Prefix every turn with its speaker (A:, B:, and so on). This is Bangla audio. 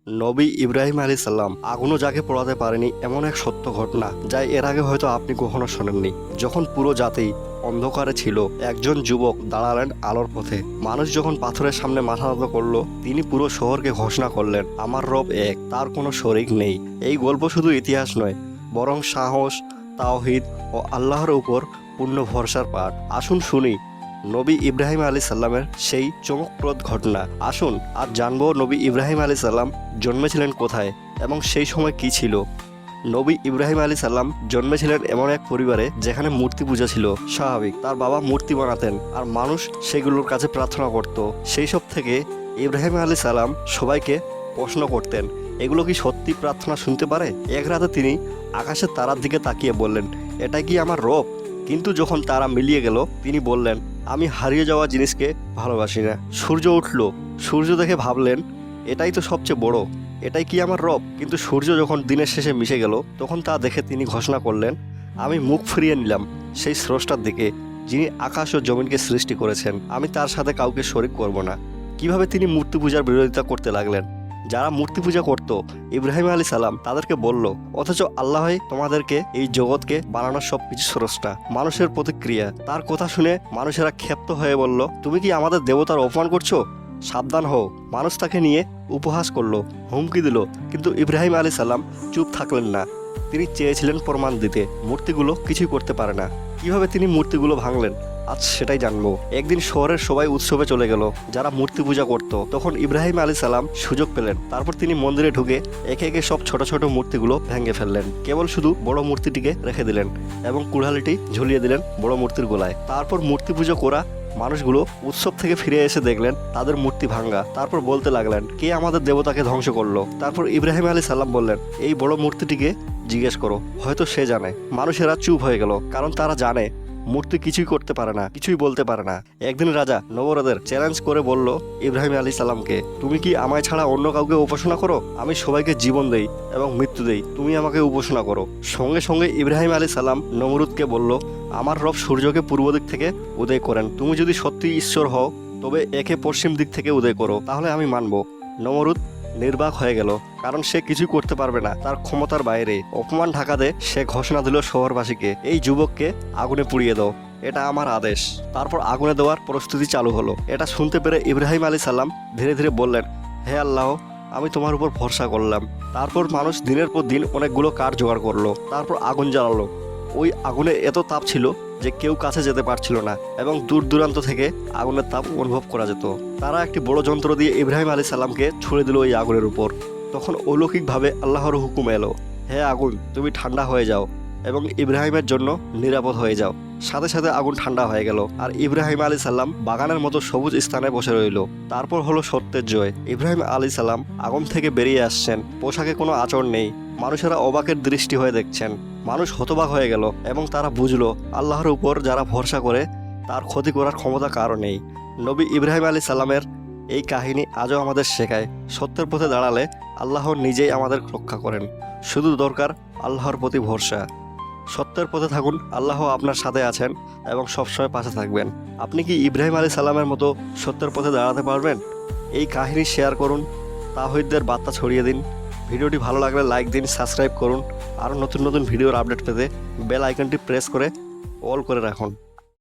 A: নবী ইব্রাহিম আলাইহিস সালাম আগুনও যাকে পোড়াতে পারেনি এমন এক সত্য ঘটনা যা এর আগে হয়তো আপনি কখনো শোনেননি। যখন পুরো জাতি অন্ধকারে ছিল, একজন যুবক দাঁড়ালেন আলোর পথে। মানুষ যখন পাথরের সামনে মাথা নত করলো, তিনি পুরো শহরকে ঘোষণা করলেন, আমার রব এক, তার কোনো শরিক নেই। এই গল্প শুধু ইতিহাস নয়, বরং সাহস, তাওহীদ ও আল্লাহর উপর পূর্ণ ভরসার পাঠ। আসুন শুনি নবী ইব্রাহিম আলাইহিস সালামের সেই চমকপ্রদ ঘটনা। আসুন আর জানবো নবী ইব্রাহিম আলাইহিস সালাম জন্মেছিলেন কোথায় এবং সেই সময় কি ছিল। নবী ইব্রাহিম আলাইহিস সালাম জন্মেছিলেন এমন এক পরিবারে যেখানে মূর্তি পূজা ছিল স্বাভাবিক। তার বাবা মূর্তি বানাতেন আর মানুষ সেগুলোর কাছে প্রার্থনা করত। সেই সব থেকে ইব্রাহিম আলাইহিস সালাম সবাইকে প্রশ্ন করতেন, এগুলো কি সত্যি প্রার্থনা শুনতে পারে? এক রাতে তিনি আকাশের তারার দিকে তাকিয়ে বললেন, এটা কি আমার রব? কিন্তু যখন তারা মিলিয়ে গেল, তিনি বললেন, আমি হারিয়ে যাওয়া জিনিসকে ভালোবাসি না। সূর্য উঠল, সূর্য দেখে ভাবলেন, এটাই তো সবচেয়ে বড়, এটাই কি আমার রব? কিন্তু সূর্য যখন দিনের শেষে মিশে গেল, তখন তা দেখে তিনি ঘোষণা করলেন, আমি মুখ ফিরিয়ে নিলাম সেই স্রষ্টার দিকে যিনি আকাশ ও জমিনকে সৃষ্টি করেছেন। আমি তার সাথে কাউকে শরিক করব না। কিভাবে তিনি মূর্তি পূজার বিরোধিতা করতে লাগলেন। যারা মূর্তি পূজা করত, ইব্রাহিম আলাইহিস সালাম তাদেরকে বলল, অথচ আল্লাহই তোমাদেরকে এই জগৎকে বানানোর সবকিছু স্রষ্টা। মানুষের প্রতিক্রিয়া, তার কথা শুনে মানুষেরা ক্ষেপ্ত হয়ে বলল, তুমি কি আমাদের দেবতার অপমান করছো? সাবধান হও। মানুষ তাকে নিয়ে উপহাস করলো, হুমকি দিল, কিন্তু ইব্রাহিম আলাইহিস সালাম চুপ থাকলেন না। তিনি চেয়েছিলেন প্রমাণ দিতে, মূর্তিগুলো কিছুই করতে পারে না। কিভাবে তিনি মূর্তিগুলো ভাঙলেন, আজ সেটাই জানবো। একদিন শহরের সবাই উৎসবে চলে গেল, যারা মূর্তি পূজা করত। তখন ইব্রাহিম আলাইহিস সালাম সুযোগ পেলেন। তারপর তিনি মন্দিরে ঢুকে একে একে সব ছোট ছোট মূর্তিগুলো ভেঙে ফেললেন। কেবল শুধু বড় মূর্তিটিকে রেখে দিলেন এবং কুড়ালিটি ঝুলিয়ে দিলেন বড় মূর্তির গোলায়। তারপর মূর্তি পুজো করা মানুষগুলো উৎসব থেকে ফিরে এসে দেখলেন তাদের মূর্তি ভাঙ্গা। তারপর বলতে লাগলেন, কে আমাদের দেবতাকে ধ্বংস করলো? তারপর ইব্রাহিম আলাইহিস সালাম বললেন, এই বড় মূর্তিটিকে জিজ্ঞেস করো, হয়তো সে জানে। মানুষেরা চুপ হয়ে গেল, কারণ তারা জানে মূর্তি কিছুই করতে পারে না, কিছুই বলতে পারে না। একদিন রাজা নবরদের চ্যালেঞ্জ করে বলল ইব্রাহিম আলাইহিস সালামকে, তুমি কি আমায় ছাড়া অন্য কাউকে উপাসনা করো? আমি সবাইকে জীবন দেই এবং মৃত্যু দেই, তুমি আমাকে উপাসনা করো। সঙ্গে সঙ্গে ইব্রাহিম আলাইহিস সালাম নমরুদকে বলল, আমার রব সূর্যকে পূর্ব দিক থেকে উদয় করেন। তুমি যদি সত্যি ঈশ্বর হও, তবে একে পশ্চিম দিক থেকে উদয় করো, তাহলে আমি মানব। নমরুদ নির্বাক হয়ে গেল, কারণ সে কিছুই করতে পারবে না, তার ক্ষমতার বাইরে। অপমান ঢাকাতে সে ঘোষণা দিল শহরবাসীকে, এই যুবককে আগুনে পুড়িয়ে দাও, এটা আমার আদেশ। তারপর আগুনে দেওয়ার প্রস্তুতি চালু হলো। এটা শুনতে পেরে ইব্রাহিম আলাইহিস সালাম ধীরে ধীরে বললেন, হে আল্লাহ, আমি তোমার উপর ভরসা করলাম। তারপর মানুষ দিনের পর দিন অনেকগুলো কাঠ জোগাড় করলো। তারপর আগুন জ্বালালো। ওই আগুনে এত তাপ ছিল যে কেউ কাছে যেতে পারছিল না এবং দূর দূরান্ত থেকে আগুনের তাপ অনুভব করা যেত। তারা একটি বড় যন্ত্র দিয়ে ইব্রাহিম আলাইহিস সালামকে ছুড়ে দিল ওই আগুনের উপর। তখন অলৌকিকভাবে আল্লাহর হুকুম এলো, হে আগুন, তুমি ঠান্ডা হয়ে যাও এবং ইব্রাহিমের জন্য নিরাপদ হয়ে যাও। সাথে সাথে আগুন ঠান্ডা হয়ে গেল আর ইব্রাহিম আলাইহিস সালাম বাগানের মতো সবুজ স্থানে বসে রইল। তারপর হলো সত্যের জয়। ইব্রাহিম আলাইহিস সালাম আগুন থেকে বেরিয়ে আসছেন, পোশাকে কোনো আঁচড় নেই। মানুষেরা অবাকের দৃষ্টি হয়ে দেখছেন। মানুষ হতবাক হয়ে গেল এবং তারা বুঝলো আল্লাহর উপর যারা ভরসা করে তার ক্ষতি করার ক্ষমতা কারও নেই। নবী ইব্রাহিম আলাইহিস সালামের এই কাহিনী আজও আমাদের শেখায়, সত্যের পথে দাঁড়ালে আল্লাহ নিজেই আমাদের রক্ষা করেন। শুধু দরকার আল্লাহর প্রতি ভরসা। সত্যের পথে থাকুন, আল্লাহ আপনার সাথে আছেন এবং সবসময় পাশে থাকবেন। আপনি কি ইব্রাহিম আলাইহিস সালামের মতো সত্যের পথে দাঁড়াতে পারবেন? এই কাহিনী শেয়ার করুন, তাওহীদের বার্তা ছড়িয়ে দিন। ভিডিওটি ভালো লাগলে লাইক দিন, সাবস্ক্রাইব করুন। আরও নতুন নতুন ভিডিওর আপডেট পেতে বেল আইকনটি প্রেস করে অল করে রাখুন।